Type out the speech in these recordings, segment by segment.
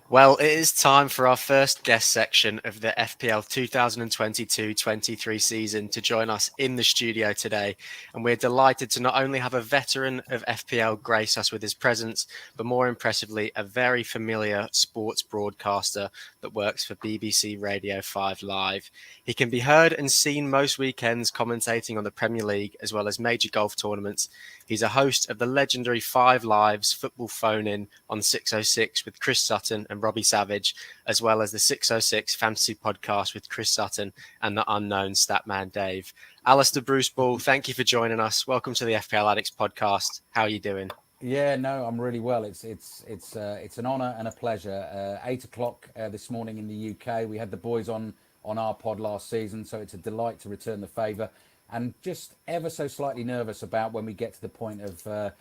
Well, it is time for our first guest section of the FPL 2022-23 season to join us in the studio today. And we're delighted to not only have a veteran of FPL grace us with his presence, but more impressively, a very familiar sports broadcaster that works for BBC Radio 5 Live. He can be heard and seen most weekends commentating on the Premier League as well as major golf tournaments. He's a host of the legendary 5 Live's Football Phone-In on 606 with Chris Sutton and Robbie Savage, as well as the 606 Fantasy Podcast with Chris Sutton and the unknown Statman Dave. Alistair Bruce Ball, thank you for joining us. Welcome to the FPL Addicts podcast. How are you doing? Yeah, no, I'm really well. It's an honour and a pleasure. 8 o'clock this morning in the UK. We had the boys on our pod last season, so it's a delight to return the favour. And just ever so slightly nervous about when we get to the point of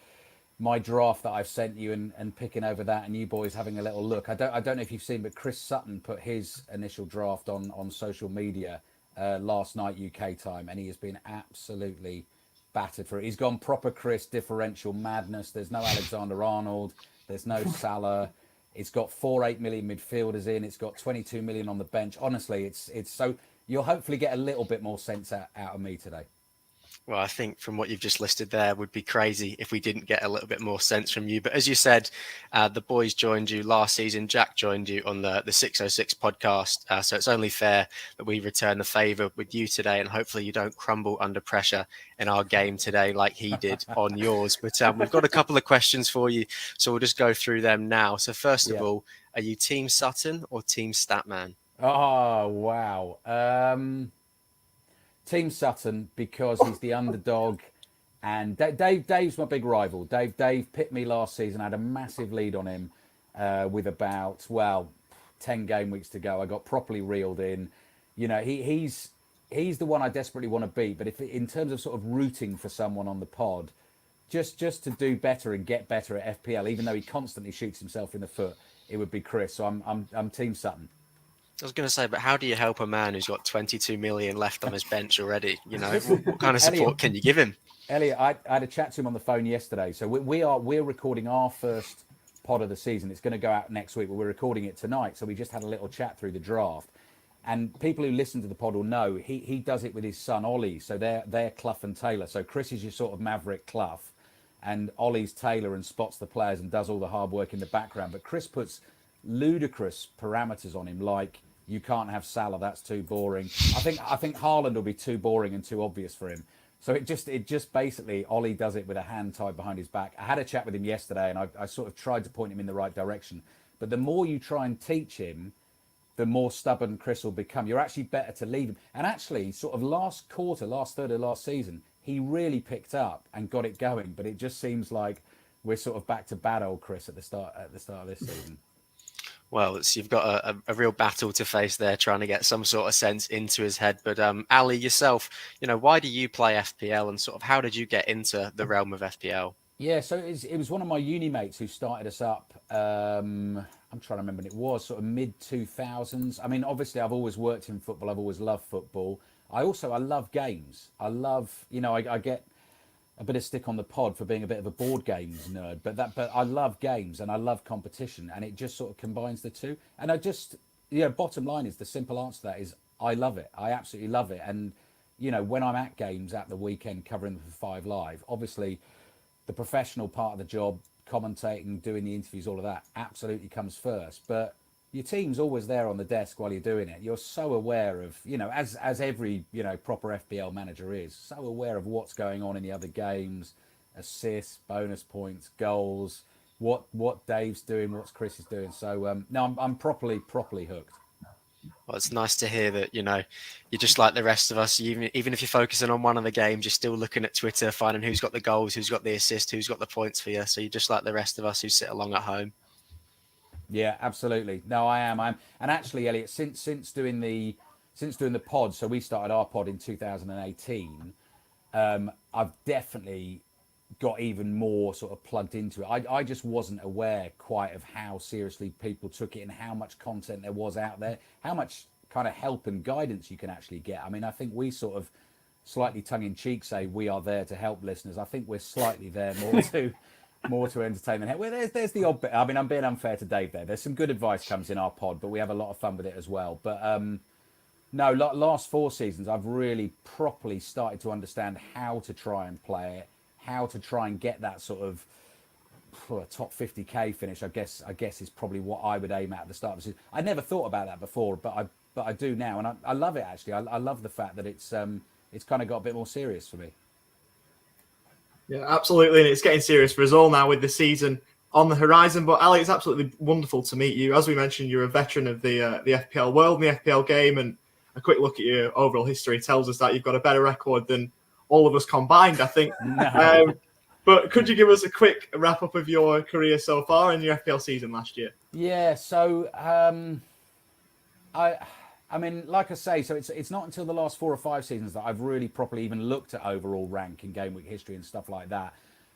my draft that I've sent you and picking over that and you boys having a little look. I don't know if you've seen, but Chris Sutton put his initial draft on social media last night UK time, and he has been absolutely battered for it. He's gone proper Chris differential madness. There's no Alexander-Arnold. There's no Salah. It's got 8 million midfielders in. It's got 22 million on the bench. Honestly, it's so... You'll hopefully get a little bit more sense out of me today. Well, I think from what you've just listed there would be crazy if we didn't get a little bit more sense from you. But as you said, the boys joined you last season. Jack joined you on the 606 podcast. So it's only fair that we return the favour with you today, and hopefully you don't crumble under pressure in our game today like he did on yours. But we've got a couple of questions for you, so we'll just go through them now. So first of all, are you Team Sutton or Team Statman? Oh, wow. Team Sutton, because he's the underdog. And Dave's my big rival. Dave picked me last season. I had a massive lead on him with about, 10 game weeks to go. I got properly reeled in. You know, he's the one I desperately want to beat. But if in terms of sort of rooting for someone on the pod, just to do better and get better at FPL, even though he constantly shoots himself in the foot, it would be Chris. So I'm Team Sutton. I was going to say, but how do you help a man who's got 22 million left on his bench already? You know, what kind of support Elliot, can you give him? Elliot, I had a chat to him on the phone yesterday. So we're recording our first pod of the season. It's going to go out next week, but we're recording it tonight. So we just had a little chat through the draft. And people who listen to the pod will know he does it with his son Ollie. So they're Clough and Taylor. So Chris is your sort of maverick Clough, and Ollie's Taylor and spots the players and does all the hard work in the background. But Chris puts ludicrous parameters on him, like you can't have Salah, that's too boring. I think Haaland will be too boring and too obvious for him. So it just basically, Ollie does it with a hand tied behind his back. I had a chat with him yesterday, and I sort of tried to point him in the right direction. But the more you try and teach him, the more stubborn Chris will become. You're actually better to leave him. And actually, sort of last third of last season, he really picked up and got it going. But it just seems like we're sort of back to bad old Chris at the start of this season. Well, you've got a real battle to face there, trying to get some sort of sense into his head. But Ali, yourself, you know, why do you play FPL, and sort of how did you get into the realm of FPL? Yeah, so it was one of my uni mates who started us up. I'm trying to remember when it was, sort of mid-2000s. I mean, obviously, I've always worked in football. I've always loved football. I love games. I love, you know, I get a bit of stick on the pod for being a bit of a board games nerd, but I love games and I love competition, and it just sort of combines the two. And bottom line is, the simple answer to that is I love it. I absolutely love it. And, you know, when I'm at games at the weekend covering for 5 Live, obviously the professional part of the job, commentating, doing the interviews, all of that absolutely comes first. But your team's always there on the desk while you're doing it. You're so aware of, you know, as every, you know, proper FPL manager is, so aware of what's going on in the other games, assists, bonus points, goals, what Dave's doing, what Chris is doing. So no, I'm properly hooked. Well, it's nice to hear that, you know, you're just like the rest of us. Even if you're focusing on one of the games, you're still looking at Twitter, finding who's got the goals, who's got the assist, who's got the points for you. So you're just like the rest of us who sit along at home. Yeah, absolutely. No, I am. And actually, Elliot, since doing the pod, so we started our pod in 2018. I've definitely got even more sort of plugged into it. I just wasn't aware quite of how seriously people took it and how much content there was out there, how much kind of help and guidance you can actually get. I mean, I think we sort of slightly tongue-in-cheek say we are there to help listeners. I think we're slightly there more to entertain than help. Well, there's the odd bit. I mean, I'm being unfair to Dave there. There's some good advice comes in our pod, but we have a lot of fun with it as well. But no, last 4 seasons, I've really properly started to understand how to try and play it, how to try and get that sort of top 50k finish. I guess is probably what I would aim at the start of the season. I never thought about that before, but I do now, and I love it actually. I love the fact that it's kind of got a bit more serious for me. Yeah, absolutely, and it's getting serious for us all now with the season on the horizon. But Ali, it's absolutely wonderful to meet you. As we mentioned, you're a veteran of the FPL world and the FPL game, and a quick look at your overall history tells us that you've got a better record than all of us combined, I think. No. But could you give us a quick wrap up of your career so far and your FPL season last year? Yeah, so I mean, like I say, so it's not until the last 4 or 5 seasons that I've really properly even looked at overall rank and game week history and stuff like that.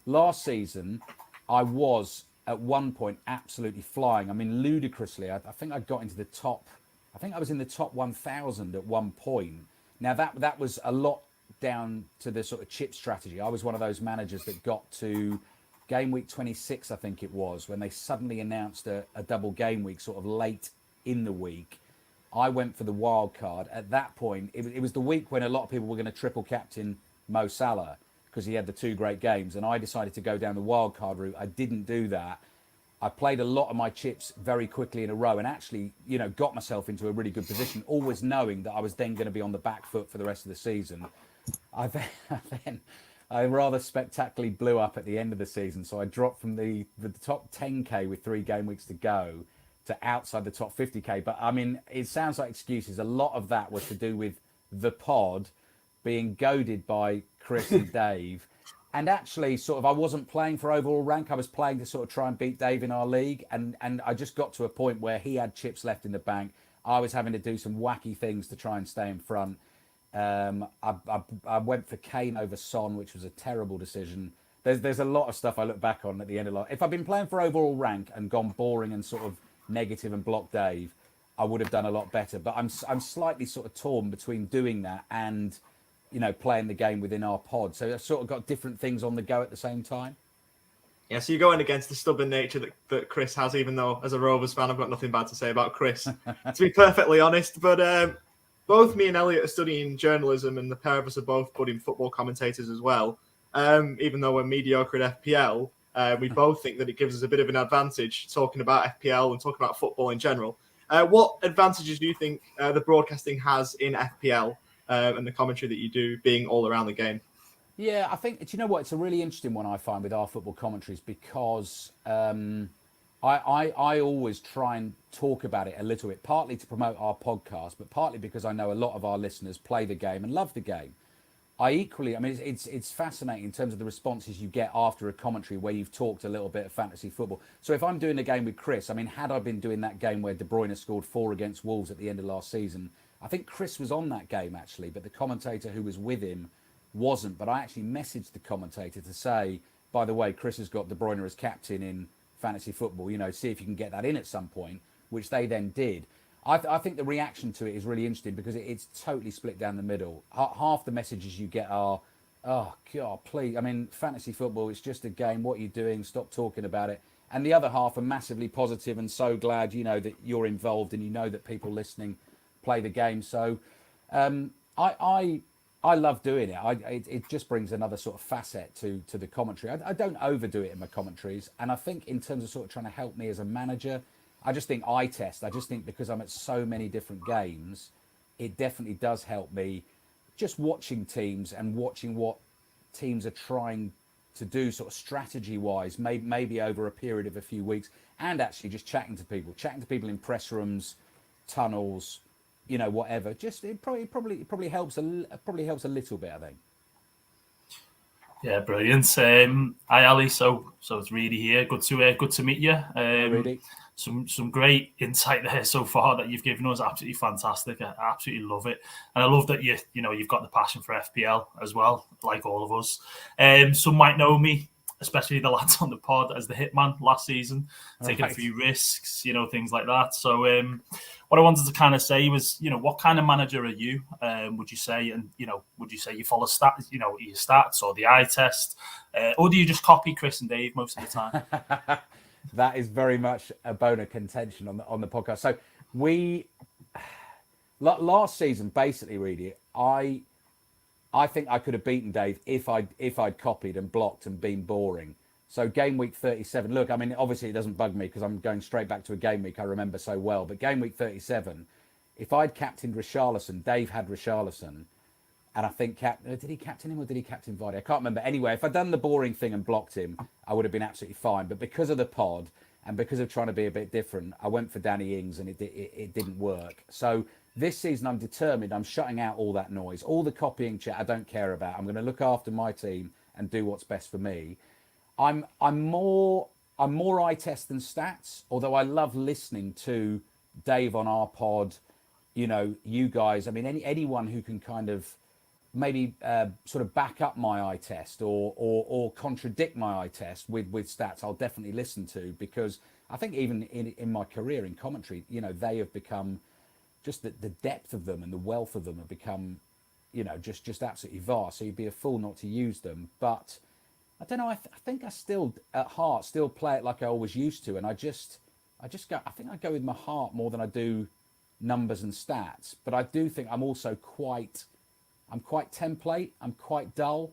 Last season, I was at one point absolutely flying. I mean, ludicrously. I think I got into the top. I think I was in the top 1,000 at one point. Now that was a lot down to the sort of chip strategy. I was one of those managers that got to game week 26, I think it was, when they suddenly announced a double game week sort of late in the week. I went for the wild card. At that point, it was the week when a lot of people were going to triple captain Mo Salah because he had the 2 great games, and I decided to go down the wild card route. I didn't do that. I played a lot of my chips very quickly in a row and actually, got myself into a really good position, always knowing that I was then going to be on the back foot for the rest of the season. I rather spectacularly blew up at the end of the season, so I dropped from the top 10k with 3 game weeks to go to outside the top 50k. But I mean, it sounds like excuses. A lot of that was to do with the pod being goaded by Chris and Dave. And actually, sort of, I wasn't playing for overall rank. I was playing to sort of try and beat Dave in our league. And I just got to a point where he had chips left in the bank. I was having to do some wacky things to try and stay in front. I went for Kane over Son, which was a terrible decision. There's a lot of stuff I look back on at the end of life. If I'd been playing for overall rank and gone boring and sort of negative and blocked Dave, I would have done a lot better. But I'm slightly sort of torn between doing that and playing the game within our pod. So I've sort of got different things on the go at the same time. Yeah, so you're going against the stubborn nature that Chris has, even though as a Rovers fan, I've got nothing bad to say about Chris, to be perfectly honest. But both me and Elliot are studying journalism, and the pair of us are both budding football commentators as well. Even though we're mediocre at FPL, we both think that it gives us a bit of an advantage talking about FPL and talking about football in general. What advantages do you think the broadcasting has in FPL? And the commentary that you do being all around the game? Yeah, I think, do you know what? It's a really interesting one I find with our football commentaries because I always try and talk about it a little bit, partly to promote our podcast, but partly because I know a lot of our listeners play the game and love the game. It's fascinating in terms of the responses you get after a commentary where you've talked a little bit of fantasy football. So if I'm doing a game with Chris, I mean, had I been doing that game where De Bruyne scored 4 against Wolves at the end of last season, I think Chris was on that game actually, but the commentator who was with him wasn't. But I actually messaged the commentator to say, by the way, Chris has got De Bruyne as captain in fantasy football, see if you can get that in at some point, which they then did. I think the reaction to it is really interesting because it's totally split down the middle. Half the messages you get are, oh, God, please. I mean, fantasy football, it's just a game. What are you doing? Stop talking about it. And the other half are massively positive and so glad, that you're involved and that people listening play the game. So I love doing it. It just brings another sort of facet to the commentary. I don't overdo it in my commentaries. And I think in terms of sort of trying to help me as a manager, I just think I just think because I'm at so many different games, it definitely does help me just watching teams and watching what teams are trying to do sort of strategy wise, maybe over a period of a few weeks, and actually just chatting to people in press rooms, tunnels, whatever. Just it probably helps a little bit, I think. Yeah, brilliant. Hi Ali, so it's really here. Good to meet you. Really. some great insight there so far that you've given us. Absolutely fantastic. I absolutely love it, and I love that you've got the passion for FPL as well, like all of us. Some might know me, especially the lads on the pod, as the hitman last season, taking a few risks, things like that. So what I wanted to kind of say was, what kind of manager are you, would you say? And, would you say you follow stats, your stats or the eye test? Or do you just copy Chris and Dave most of the time? That is very much a bone of contention on the podcast. So last season, basically, really, I think I could have beaten Dave if I'd copied and blocked and been boring. So game week 37, look, I mean, obviously it doesn't bug me because I'm going straight back to a game week I remember so well. But game week 37, if I'd captained Richarlison, Dave had Richarlison, and I think did he captain him or did he captain Vardy? I can't remember. Anyway, if I'd done the boring thing and blocked him, I would have been absolutely fine. But because of the pod and because of trying to be a bit different, I went for Danny Ings and it didn't work. So this season, I'm determined. I'm shutting out all that noise, all the copying chat I don't care about. I'm going to look after my team and do what's best for me. I'm more eye test than stats, although I love listening to Dave on our pod. You guys. I mean, anyone who can kind of maybe sort of back up my eye test or contradict my eye test with stats, I'll definitely listen to, because I think even in my career in commentary, they have become just the depth of them and the wealth of them have become, just absolutely vast. So you'd be a fool not to use them. But I don't know. I think I still, at heart, still play it like I always used to, and I just go. I think I go with my heart more than I do numbers and stats. But I do think I'm also quite template. I'm quite dull,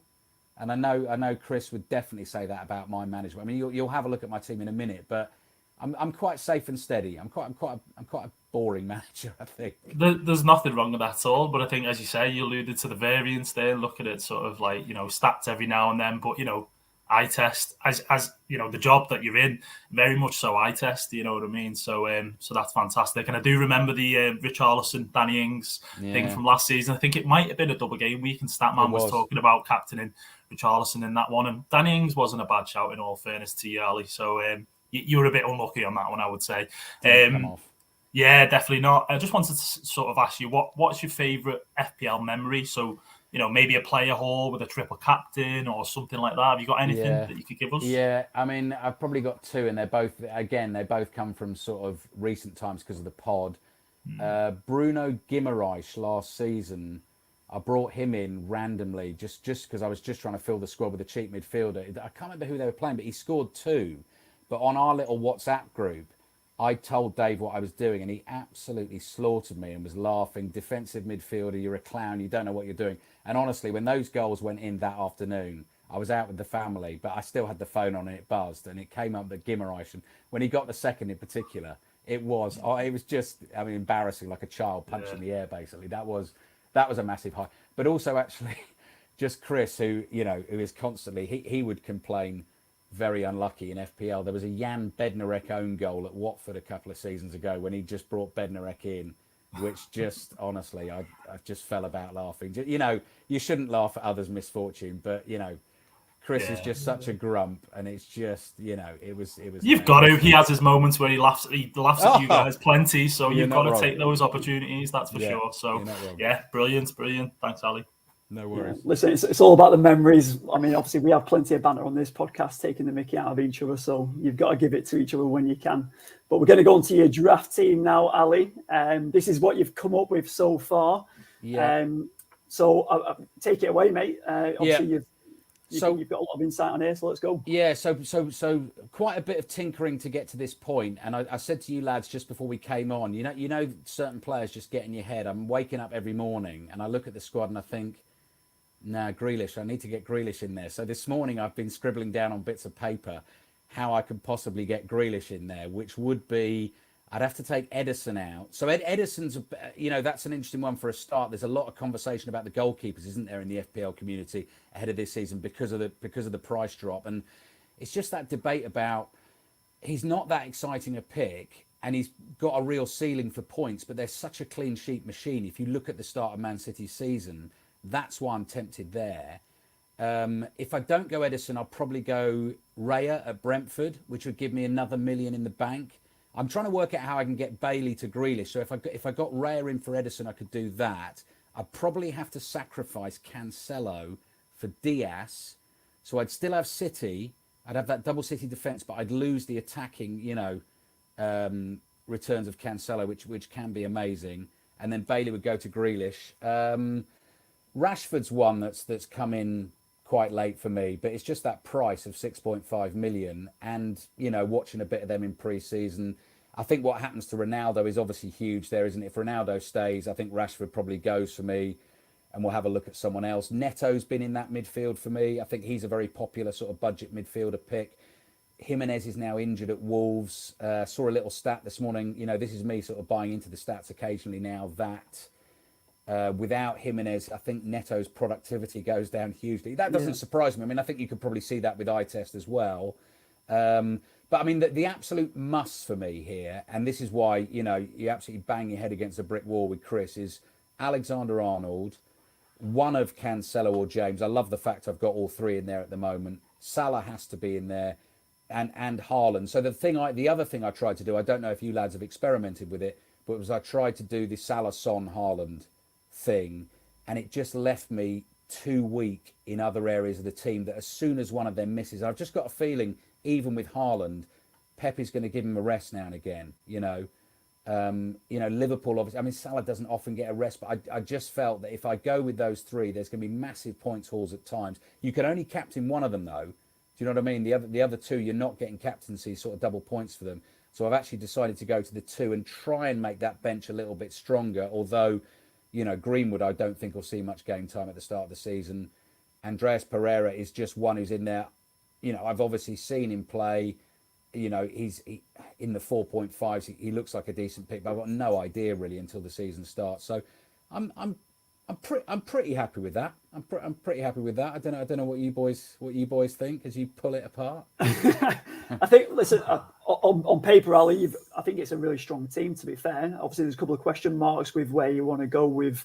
and I know Chris would definitely say that about my management. I mean, you'll have a look at my team in a minute, but I'm quite safe and steady. I'm quite a boring manager, I think. There's nothing wrong with that at all, but I think, as you say, you alluded to the variance there. Look at it sort of like, stats every now and then, but eye test as the job that you're in, very much so eye test. You know what I mean? So that's fantastic. And I do remember the Richarlison, Danny Ings thing from last season. I think it might have been a double game week, and Statman was talking about captaining Richarlison in that one, and Danny Ings wasn't a bad shout, in all fairness to you, Ali. So you were a bit unlucky on that one, I would say. Come off. Yeah, definitely not. I just wanted to sort of ask you, what's your favourite FPL memory? So, maybe a player haul with a triple captain or something like that. Have you got anything that you could give us? Yeah, I mean, I've probably got two, and they both come from sort of recent times because of the pod. Bruno Guimaraes last season, I brought him in randomly just because I was just trying to fill the squad with a cheap midfielder. I can't remember who they were playing, but he scored 2. But on our little WhatsApp group, I told Dave what I was doing, and he absolutely slaughtered me and was laughing. Defensive midfielder, you're a clown, you don't know what you're doing. And honestly, when those goals went in that afternoon, I was out with the family, but I still had the phone on and it buzzed, and it came up that Guimaraes. And when he got the second in particular, it was just, embarrassing, like a child punching the air, basically. That was a massive high. But also, actually, just Chris, who is constantly, he would complain, very unlucky in FPL. There was a Jan Bednarek own goal at Watford a couple of seasons ago when he just brought Bednarek in, which just, honestly, I just fell about laughing. You shouldn't laugh at others' misfortune, but, Chris is just such a grump, and it's just, it was. You've got to. He has his moments where he laughs at you guys plenty, so you've got to take those opportunities, that's for sure. So, brilliant. Thanks, Ali. No worries. Yeah. Listen, it's all about the memories. I mean, obviously, we have plenty of banter on this podcast, taking the mickey out of each other. So you've got to give it to each other when you can. But we're going to go on to your draft team now, Ali. This is what you've come up with so far. Yeah. So take it away, mate. Obviously, you've got a lot of insight on here, so let's go. Yeah, so quite a bit of tinkering to get to this point. And I said to you lads just before we came on, you know, certain players just get in your head. I'm waking up every morning and I look at the squad and I think, nah, Grealish, I need to get Grealish in there. So this morning I've been scribbling down on bits of paper how I could possibly get Grealish in there, which would be, I'd have to take Edison out. So Edison's, that's an interesting one for a start. There's a lot of conversation about the goalkeepers, isn't there, in the FPL community ahead of this season because of the price drop. And it's just that debate about, he's not that exciting a pick and he's got a real ceiling for points, but there's such a clean sheet machine. If you look at the start of Man City's season, that's why I'm tempted there. If I don't go Edison, I'll probably go Raya at Brentford, which would give me another $1 million in the bank. I'm trying to work out how I can get Bailey to Grealish. So if I got Raya in for Ederson, I could do that. I'd probably have to sacrifice Cancelo for Diaz. So I'd still have City. I'd have that double City defence, but I'd lose the attacking, returns of Cancelo, which can be amazing. And then Bailey would go to Grealish. Rashford's one that's come in quite late for me, but it's just that price of 6.5 million, and watching a bit of them in pre-season. I think what happens to Ronaldo is obviously huge there, isn't it? If Ronaldo stays, I think Rashford probably goes for me, and we'll have a look at someone else. Neto's been in that midfield for me. I think he's a very popular sort of budget midfielder pick. Jimenez is now injured at Wolves. Saw a little stat this morning. This is me sort of buying into the stats occasionally now, that without Jimenez, I think Neto's productivity goes down hugely. That doesn't surprise me. I mean, I think you could probably see that with eye test as well. But I mean, the absolute must for me here, and this is why, you absolutely bang your head against a brick wall with Chris, is Alexander-Arnold, one of Cancelo or James. I love the fact I've got all three in there at the moment. Salah has to be in there, and Haaland. So the other thing I tried to do, I don't know if you lads have experimented with it, but it was I tried to do the Salah, Son, Haaland thing, and it just left me too weak in other areas of the team, that as soon as one of them misses, I've just got a feeling, even with Haaland, Pep is going to give him a rest now and again. Liverpool, obviously, I mean, Salah doesn't often get a rest, but I just felt that if I go with those three, there's going to be massive points hauls at times. You can only captain one of them, though. Do you know what I mean? The other two, you're not getting captaincy, sort of double points for them. So I've actually decided to go to the two and try and make that bench a little bit stronger, although, Greenwood, I don't think will see much game time at the start of the season. Andreas Pereira is just one who's in there. I've obviously seen him play. He's in the 4.5s. He looks like a decent pick, but I've got no idea really until the season starts. So I'm pretty happy with that. I'm pretty happy with that. I don't know what you boys think as you pull it apart. I think, listen, on paper, Ali, I think it's a really strong team, to be fair. Obviously, there's a couple of question marks with where you want to go with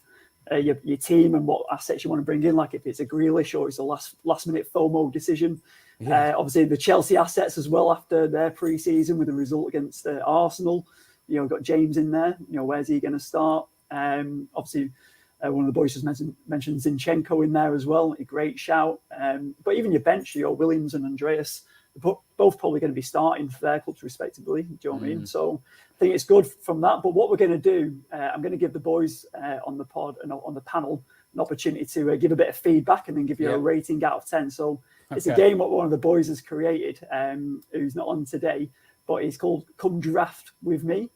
your team and what assets you want to bring in, like if it's a Grealish or it's a last minute FOMO decision. Yeah. Obviously, the Chelsea assets as well after their pre-season with the result against Arsenal. Got James in there. Where's he going to start? Obviously, one of the boys just mentioned Zinchenko in there as well. A great shout. But even your bench, Williams and Andreas, both probably going to be starting for their clubs respectively. Do you know what I mean? So I think it's good from that. But what we're going to do, I'm going to give the boys on the pod and on the panel an opportunity to give a bit of feedback and then give you a rating out of 10. So it's a game what one of the boys has created, who's not on today, but it's called Come Draft With Me.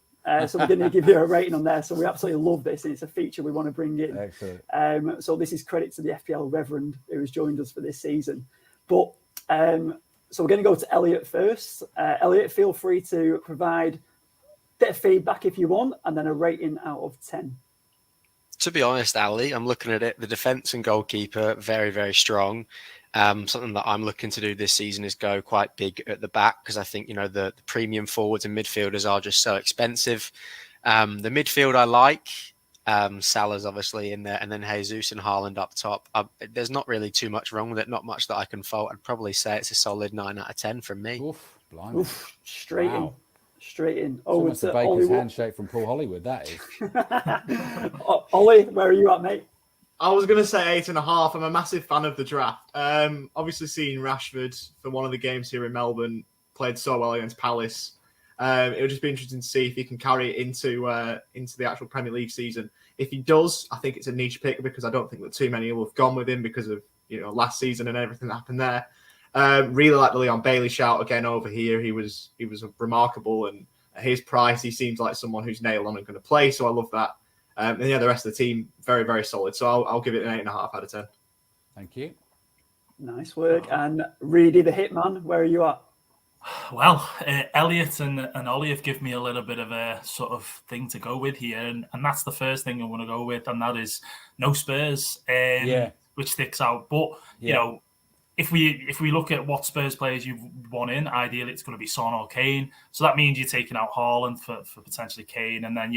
So we're going to give you a rating on there. So we absolutely love this, and it's a feature we want to bring in. Excellent. So this is credit to the FPL Reverend who has joined us for this season. But so we're going to go to Elliot first. Elliot, feel free to provide a bit of feedback if you want, and then a rating out of 10. To be honest, Ali, I'm looking at it. The defence and goalkeeper, very, very strong. Something that I'm looking to do this season is go quite big at the back, because I think, the premium forwards and midfielders are just so expensive. The midfield I like. Salah's obviously in there, and then Jesus and Haaland up top. There's not really too much wrong with it, not much that I can fault. I'd probably say it's a solid 9 out of 10 from me. Oof, blimey. Straight in. Oh, it's a Baker's handshake from Paul Hollywood, that is. Ollie, where are you at, mate? I was going to say 8.5. I'm a massive fan of the draft. Obviously, seeing Rashford for one of the games here in Melbourne played so well against Palace. It would just be interesting to see if he can carry it into the actual Premier League season. If he does, I think it's a niche pick, because I don't think that too many will have gone with him because of last season and everything that happened there. Really like the Leon Bailey shout again over here. He was remarkable, and at his price, he seems like someone who's nailed on and going to play. So I love that. And the rest of the team, very, very solid. So I'll give it an 8.5 out of 10. Thank you. Nice work. And Reedy the Hitman, where are you at? Well, Elliot and Ollie have given me a little bit of a sort of thing to go with here, and that's the first thing I want to go with, and that is no Spurs, which sticks out. But if we look at what Spurs players you've won in, ideally it's going to be Son or Kane. So that means you're taking out Haaland for potentially Kane, and then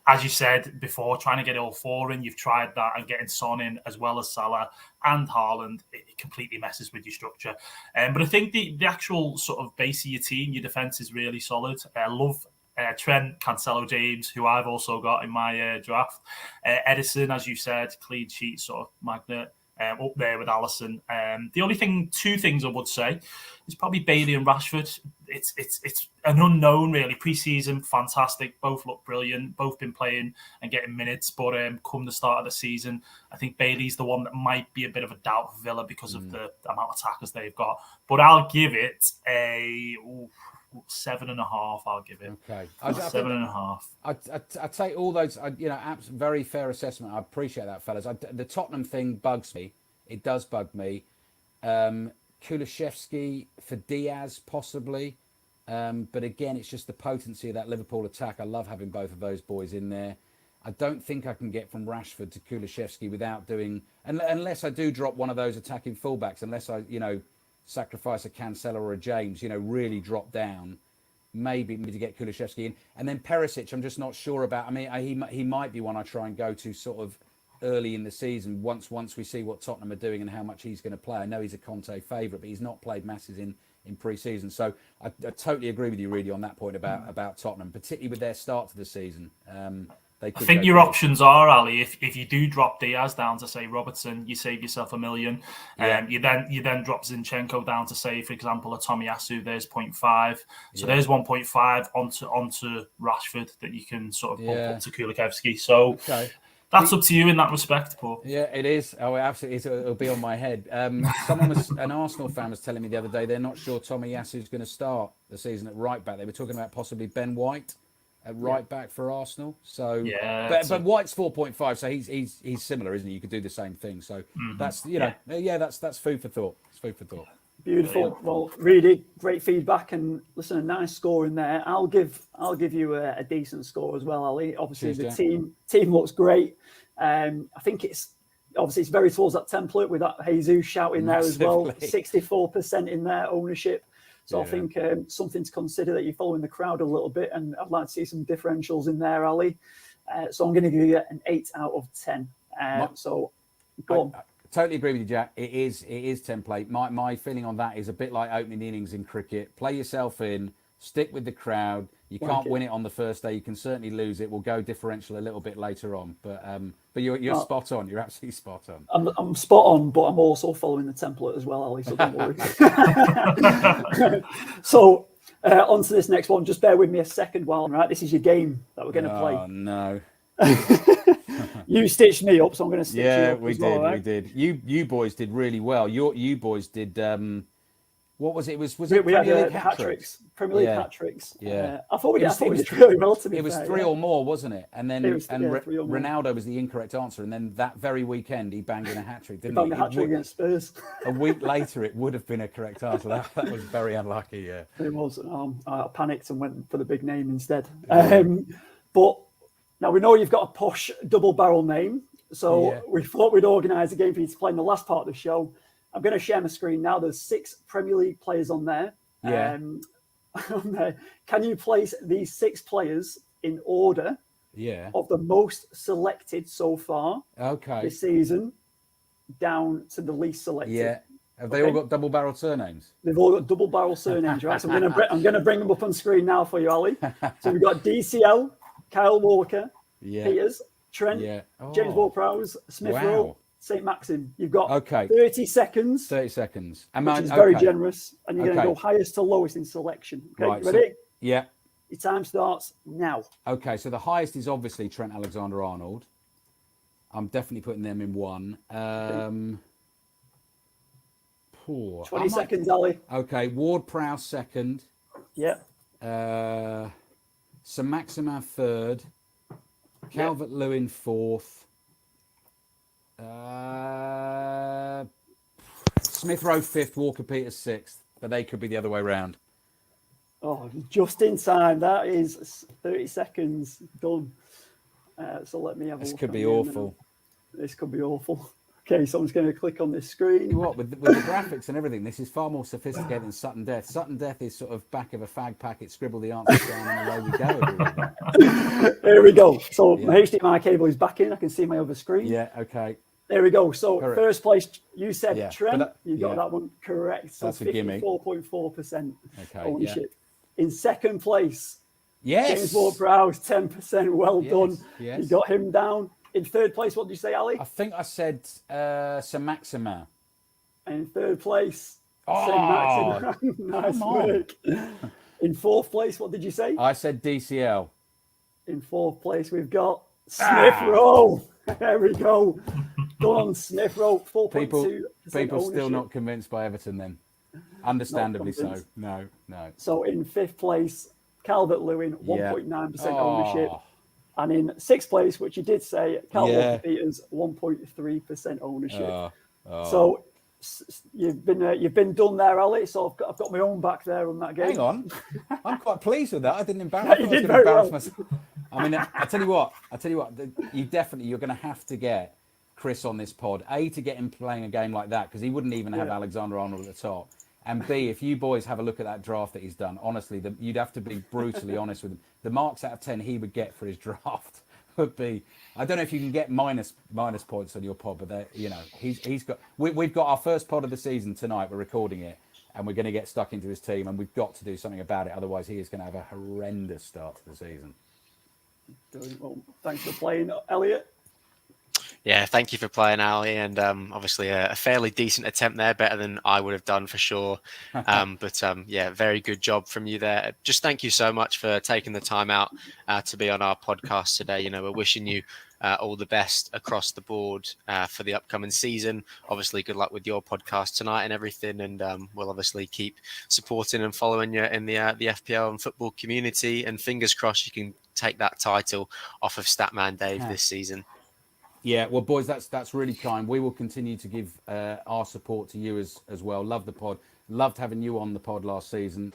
as you said before, trying to get all four in, you've tried that, and getting Son in as well as Salah and Haaland, it completely messes with your structure. But I think the actual sort of base of your team, your defence is really solid. I love Trent, Cancelo, James, who I've also got in my draft. Edison, as you said, clean sheet sort of magnet. Up there with Alisson. The only two things I would say is probably Bailey and Rashford. It's an unknown really. Pre-season, fantastic. Both look brilliant. Both been playing and getting minutes. But come the start of the season, I think Bailey's the one that might be a bit of a doubt for Villa because of the amount of attackers they've got. But I'll give it a 7.5. I'll give it. Okay, 7.5. I take all those. Very fair assessment. I appreciate that, fellas. The Tottenham thing bugs me. It does bug me. Kulishevsky for Diaz possibly, but again, it's just the potency of that Liverpool attack. I love having both of those boys in there. I don't think I can get from Rashford to Kulishevsky without doing, unless I do drop one of those attacking fullbacks, unless I sacrifice a Cancelo or a James, really drop down, maybe to get Kulishevsky in. And then Perisic, I'm just not sure about. I mean, he might be one I try and go to sort of early in the season once we see what Tottenham are doing and how much he's going to play. I know he's a Conte favourite, but he's not played masses in pre-season. So I totally agree with you, really, on that point about Tottenham, particularly with their start to the season. I think your options are, Ali, if you do drop Diaz down to, say, Robertson, you save yourself $1 million. You then drop Zinchenko down to, say, for example, a Tomiyasu, there's 0.5. So there's 1.5 onto Rashford that you can sort of bump up to Kulikevsky. So that's up to you in that respect, Paul. Yeah, it is. Oh, absolutely. It'll be on my head. An Arsenal fan was telling me the other day they're not sure Tomiyasu is going to start the season at right back. They were talking about possibly Ben White at right back for Arsenal. So, but White's 4.5, so he's similar, isn't he? You could do the same thing. So that's that's food for thought. It's food for thought. Beautiful. Well, really great feedback, and listen, a nice score in there. I'll give you a decent score as well, Ali. Obviously, the team looks great. I think it's very towards that template with that Jesus shout in there as well. 64% in there ownership. So I think something to consider that you're following the crowd a little bit, and I'd like to see some differentials in there, Ali. So I'm going to give you an 8 out of 10. So go on. Totally agree with you, Jack. It is template. My feeling on that is a bit like opening innings in cricket. Play yourself in, stick with the crowd. You can't win it on the first day. You can certainly lose it. We'll go differential a little bit later on. But you're spot on. You're absolutely spot on. I'm spot on, but I'm also following the template as well, Ali, so don't worry. So on to this next one. Just bear with me a second while, right? This is your game that we're going to play. Oh, no. You stitched me up, so I'm going to stitch you up. We did. You boys did really well. You boys did. What was it? Was it we Premier had League hat-tricks? Premier League hat-tricks. Yeah. I thought we did really well, to be fair. It was three or more, wasn't it? And then Ronaldo was the incorrect answer. And then that very weekend, he banged in a hat-trick, didn't he? Banged a hat-trick against Spurs. A week later, it would have been a correct answer. That was very unlucky, yeah. It was. I panicked and went for the big name instead. But now we know you've got a posh double-barrel name. So we thought we'd organise a game for you to play in the last part of the show. I'm going to share my screen now. There's 6 Premier League players on there. Can you place these 6 players in order of the most selected so far this season down to the least selected? Yeah. Have they all got double-barrel surnames? They've all got double-barrel surnames, right? So I'm going to bring them up on screen now for you, Ali. So we've got DCL, Kyle Walker, Peters, Trent, James Ward-Prowse, Smith Rowe, St. Maxim. You've got 30 seconds. 30 seconds. Which is very generous. And you're going to go highest to lowest in selection. Okay, right, ready? So, yeah. Your time starts now. Okay, so the highest is obviously Trent Alexander-Arnold. I'm definitely putting them in 1. 20 seconds, Ali. Okay, Ward-Prowse second. Yeah. St. Maximin third. Calvert-Lewin fourth. Smith Rowe fifth, Walker Peters sixth, but they could be the other way round. Oh, just in time. That is 30 seconds done. So let me have a look. This could be awful. This could be awful. Okay, so I'm just going to click on this screen. What with the graphics and everything, this is far more sophisticated than Sutton Death. Sutton Death is sort of back of a fag packet, scribble the answers down, and away we go. There we go. So my HDMI cable is back in. I can see my other screen. Yeah. Okay. There we go. So correct. First place, you said Trent. You got that one correct. So that's 54.4% ownership. In second place, Yes. James Ward-Prowse, 10%. Well done. Yes. You got him down. In third place, what did you say, Ali? I think I said Sir Maximin. In third place, Oh, Saint Maximin. Nice come on. work. In fourth place, what did you say? I said DCL. In fourth place, we've got Smith Rowe. There we go. Done on Smith Rowe, 4.2%. People still ownership. not convinced by Everton then. Understandably so. No. So in fifth place, Calvert-Lewin, 1.9% ownership. Oh, And in sixth place, which you did say, Cal Yeah. Walker-Peters, 1.3% ownership. oh. So you've been done there, Ali. So I've got my own back there on that game. Hang on. I'm quite pleased with that. I didn't embarrass You I was did gonna embarrass very well. myself. I mean, I tell you what, you're going to have to get Chris on this pod. A, to get him playing a game like that, because he wouldn't even have Alexander-Arnold at the top. And B, if you boys have a look at that draft that he's done, honestly, you'd have to be brutally honest with him. The marks out of 10 he would get for his draft would be, I don't know if you can get minus points on your pod, but he's got. We've got our first pod of the season tonight. We're recording it, and we're going to get stuck into his team, and we've got to do something about it. Otherwise, he is going to have a horrendous start to the season. Well, thanks for playing, Elliot. Yeah, thank you for playing, Ali, and obviously a fairly decent attempt there, better than I would have done for sure. But very good job from you there. Just thank you so much for taking the time out to be on our podcast today. We're wishing you all the best across the board for the upcoming season. Obviously, good luck with your podcast tonight and everything, and we'll obviously keep supporting and following you in the FPL and football community. And fingers crossed, you can take that title off of Statman Dave this season. Yeah, well, boys, that's really kind. We will continue to give our support to you as well. Love the pod. Loved having you on the pod last season.